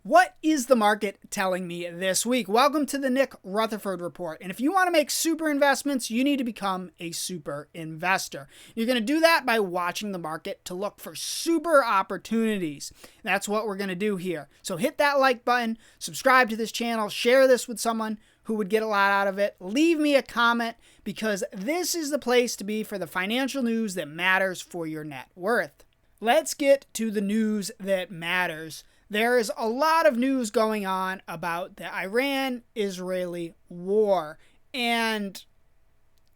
What is the market telling me this week? Welcome to the Nick Rutherford Report. And if you want to make super investments, you need to become a super investor. You're going to do that by watching the market to look for super opportunities. That's what we're going to do here. So hit that like button, subscribe to this channel, share this with someone who would get a lot out of it. Leave me a comment because this is the place to be for the financial news that matters for your net worth. Let's get to the news that matters. There is a lot of news going on about the Iran-Israeli war, and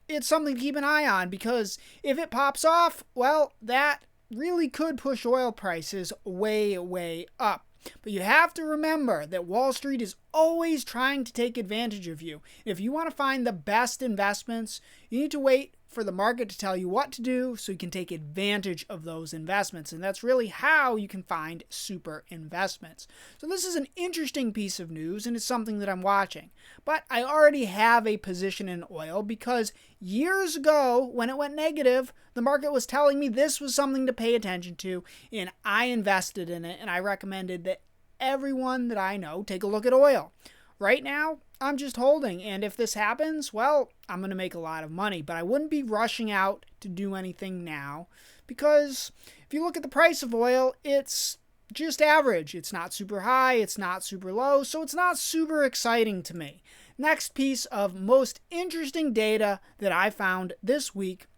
it's something to keep an eye on because if it pops off, well, that really could push oil prices way, way up. But you have to remember that Wall Street is always trying to take advantage of you. If you want to find the best investments, you need to wait for the market to tell you what to do so you can take advantage of those investments. And that's really how you can find super investments. So this is an interesting piece of news and it's something that I'm watching. But I already have a position in oil because years ago when it went negative, the market was telling me this was something to pay attention to and I invested in it and I recommended that everyone that I know take a look at oil. Right now, I'm just holding, and if this happens, well, I'm going to make a lot of money, but I wouldn't be rushing out to do anything now because if you look at the price of oil, it's just average. It's not super high, it's not super low, so it's not super exciting to me. Next piece of most interesting data that I found this week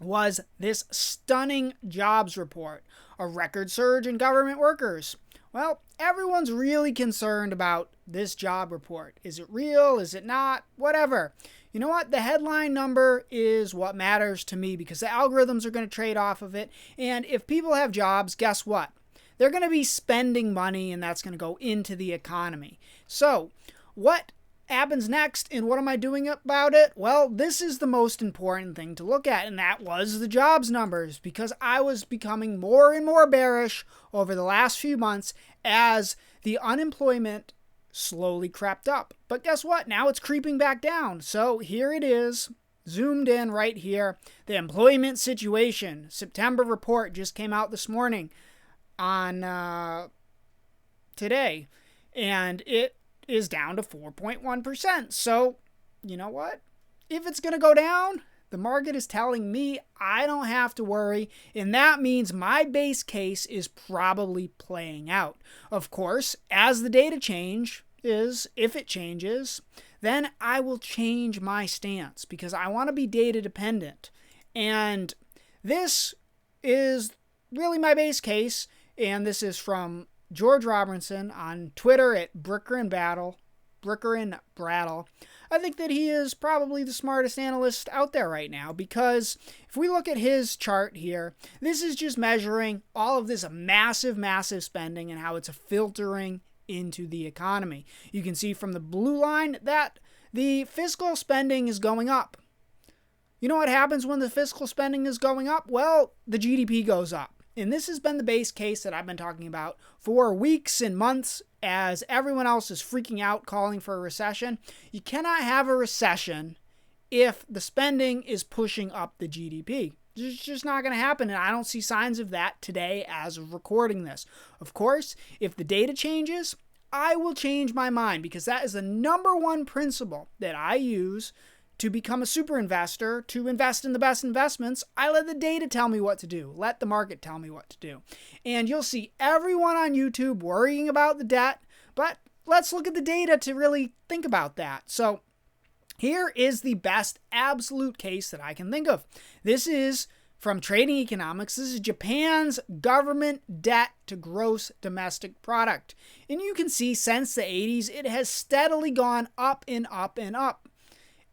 was this stunning jobs report, a record surge in government workers. Well, everyone's really concerned about this job report. Is it real? Is it not? Whatever. You know what? The headline number is what matters to me because the algorithms are going to trade off of it. And if people have jobs, guess what? They're going to be spending money and that's going to go into the economy. So what happens next and what am I doing about it? Well, this is the most important thing to look at, and that was the jobs numbers because I was becoming more and more bearish over the last few months as the unemployment slowly crept up. But guess what? Now it's creeping back down. So here it is, zoomed in right here. The employment situation. September report just came out this morning on today, and it is down to 4.1%. So, you know what? If it's going to go down, the market is telling me I don't have to worry, and that means my base case is probably playing out. Of course, as the data if it changes, then I will change my stance because I want to be data dependent. And this is really my base case, and this is from George Robinson on Twitter at Bricker and Brattle. I think that he is probably the smartest analyst out there right now because if we look at his chart here, this is just measuring all of this massive, massive spending and how it's filtering into the economy. You can see from the blue line that the fiscal spending is going up. You know what happens when the fiscal spending is going up? Well, the GDP goes up. And this has been the base case that I've been talking about for weeks and months as everyone else is freaking out calling for a recession. You cannot have a recession if the spending is pushing up the GDP. It's just not going to happen, and I don't see signs of that today as of recording this. Of course, if the data changes, I will change my mind because that is the number one principle that I use to become a super investor, to invest in the best investments. I let the data tell me what to do. Let the market tell me what to do. And you'll see everyone on YouTube worrying about the debt, but let's look at the data to really think about that. So here is the best absolute case that I can think of. This is from Trading Economics. This is Japan's government debt to gross domestic product. And you can see since the 80s, it has steadily gone up and up and up.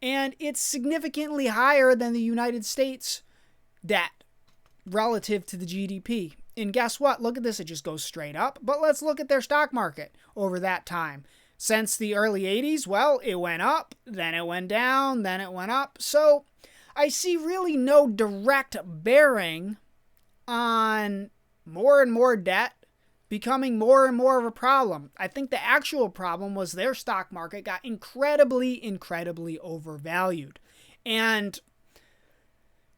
And it's significantly higher than the United States debt relative to the GDP. And guess what? Look at this. It just goes straight up. But let's look at their stock market over that time. Since the early 80s, well, it went up, then it went down, then it went up. So I see really no direct bearing on more and more debt becoming more and more of a problem. I think the actual problem was their stock market got incredibly, incredibly overvalued. And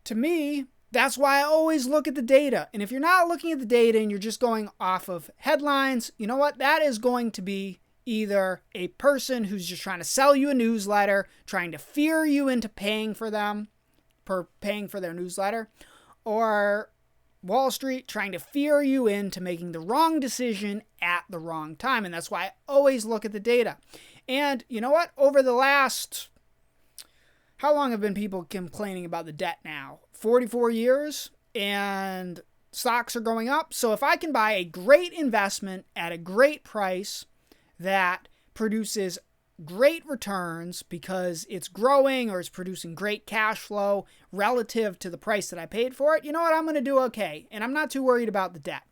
to me, That's why I always look at the data. And if you're not looking at the data and you're just going off of headlines, you know what? That is going to be either a person who's just trying to sell you a newsletter, trying to fear you into paying for their newsletter, or Wall Street trying to fear you into making the wrong decision at the wrong time. And that's why I always look at the data. And you know what? Over the last, how long have been people complaining about the debt now? 44 years, and stocks are going up. So if I can buy a great investment at a great price that produces great returns because it's growing or it's producing great cash flow relative to the price that I paid for it, you know what? I'm going to do okay. And I'm not too worried about the debt.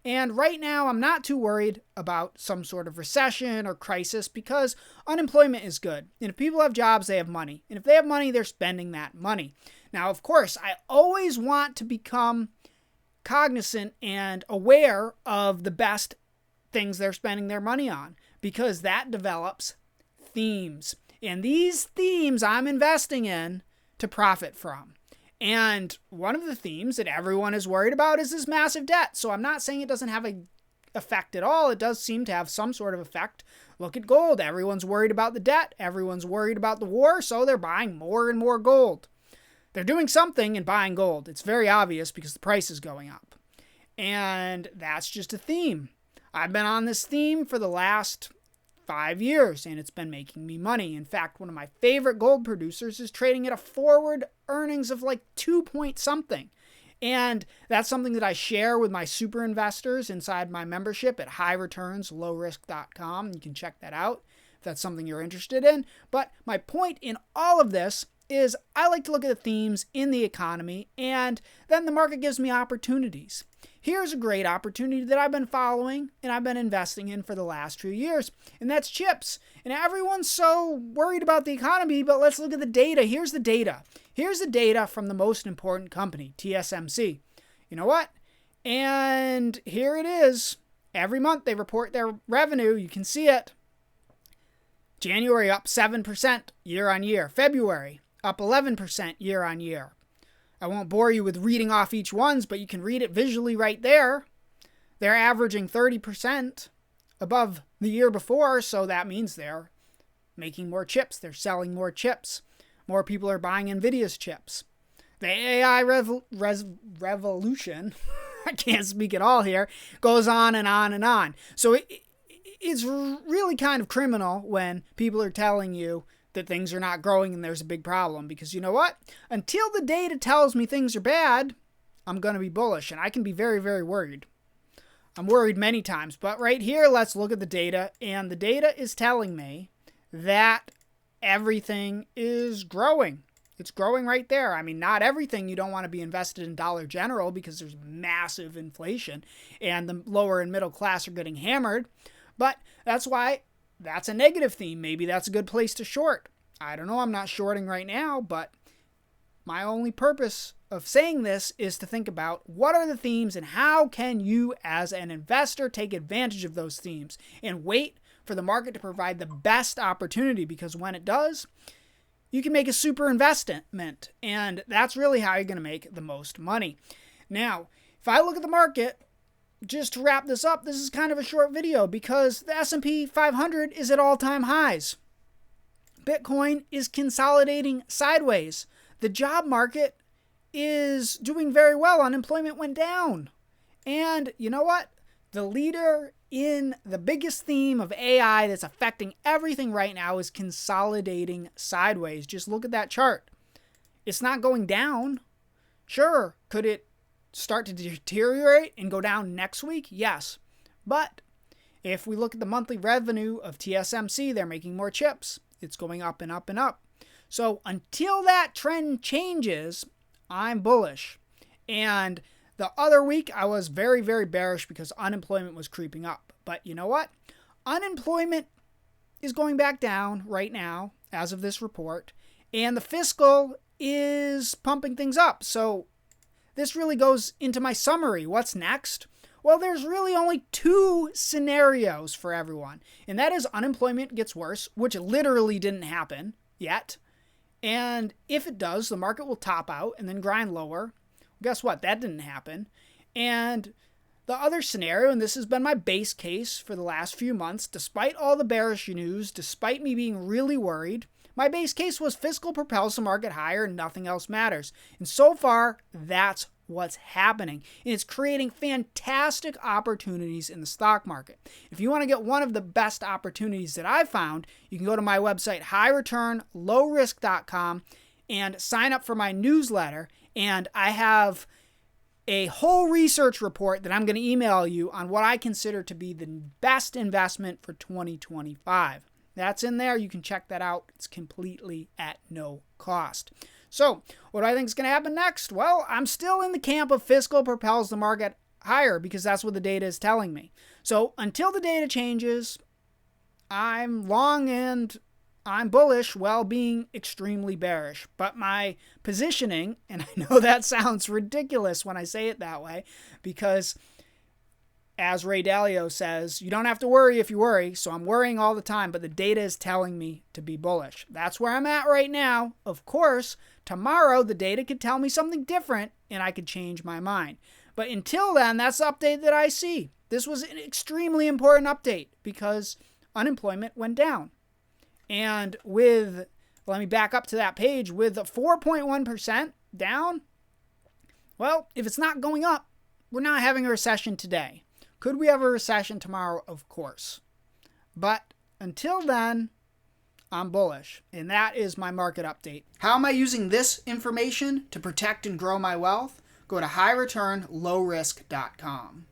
And right now, I'm not too worried about some sort of recession or crisis because unemployment is good. And if people have jobs, they have money. And if they have money, they're spending that money. Now, of course, I always want to become cognizant and aware of the best things they're spending their money on because that develops themes. And these themes I'm investing in to profit from. And one of the themes that everyone is worried about is this massive debt. So I'm not saying it doesn't have an effect at all. It does seem to have some sort of effect. Look at gold. Everyone's worried about the debt. Everyone's worried about the war, so they're buying more and more gold. They're doing something in buying gold. It's very obvious because the price is going up. And that's just a theme. I've been on this theme for the last 5 years, and it's been making me money. In fact, one of my favorite gold producers is trading at a forward earnings of like 2 point something. And that's something that I share with my super investors inside my membership at highreturnslowrisk.com. You can check that out if that's something you're interested in. But my point in all of this is I like to look at the themes in the economy, and then the market gives me opportunities. Here's a great opportunity that I've been following and I've been investing in for the last few years, and that's chips. And everyone's so worried about the economy, but let's look at the data. Here's the data. Here's the data from the most important company, TSMC. You know what? And here it is. Every month they report their revenue. You can see it. January up 7% year on year. February up 11% year on year. I won't bore you with reading off each ones, but you can read it visually right there. They're averaging 30% above the year before, so that means they're making more chips. They're selling more chips. More people are buying NVIDIA's chips. The AI revolution, I can't speak at all here, goes on and on and on. So it's really kind of criminal when people are telling you that things are not growing and there's a big problem. Because you know what? Until the data tells me things are bad, I'm going to be bullish. And I can be very, very worried. I'm worried many times. But right here, let's look at the data. And the data is telling me that everything is growing. It's growing right there. I mean, not everything. You don't want to be invested in Dollar General because there's massive inflation and the lower and middle class are getting hammered. But that's why that's a negative theme. Maybe that's a good place to short. I don't know. I'm not shorting right now, but my only purpose of saying this is to think about what are the themes and how can you as an investor take advantage of those themes and wait for the market to provide the best opportunity, because when it does, you can make a super investment, and that's really how you're going to make the most money. Now, if I look at the market, just to wrap this up, this is kind of a short video because the S&P 500 is at all-time highs. Bitcoin is consolidating sideways. The job market is doing very well. Unemployment went down. And you know what? The leader in the biggest theme of AI that's affecting everything right now is consolidating sideways. Just look at that chart. It's not going down. Sure, could it start to deteriorate and go down next week? Yes. But if we look at the monthly revenue of TSMC, they're making more chips. It's going up and up and up. So until that trend changes, I'm bullish. And the other week, I was very, very bearish because unemployment was creeping up. But you know what? Unemployment is going back down right now as of this report. And the fiscal is pumping things up. So this really goes into my summary. What's next? Well, there's really only two scenarios for everyone. And that is unemployment gets worse, which literally didn't happen yet. And if it does, the market will top out and then grind lower. Guess what? That didn't happen. And the other scenario, and this has been my base case for the last few months, despite all the bearish news, despite me being really worried, my base case was fiscal propels the market higher and nothing else matters. And so far, that's what's happening. And it's creating fantastic opportunities in the stock market. If you want to get one of the best opportunities that I've found, you can go to my website, highreturnlowrisk.com, and sign up for my newsletter. And I have a whole research report that I'm going to email you on what I consider to be the best investment for 2025. That's in there. You can check that out. It's completely at no cost. So, what do I think is going to happen next? Well, I'm still in the camp of fiscal propels the market higher because that's what the data is telling me. So, until the data changes, I'm long and I'm bullish while being extremely bearish. But my positioning, and I know that sounds ridiculous when I say it that way, because as Ray Dalio says, you don't have to worry if you worry. So I'm worrying all the time, but the data is telling me to be bullish. That's where I'm at right now. Of course, tomorrow the data could tell me something different and I could change my mind. But until then, that's the update that I see. This was an extremely important update because unemployment went down. And let me back up to that page, with a 4.1% down, well, if it's not going up, we're not having a recession today. Could we have a recession tomorrow? Of course. But until then, I'm bullish. And that is my market update. How am I using this information to protect and grow my wealth? Go to highreturnlowrisk.com.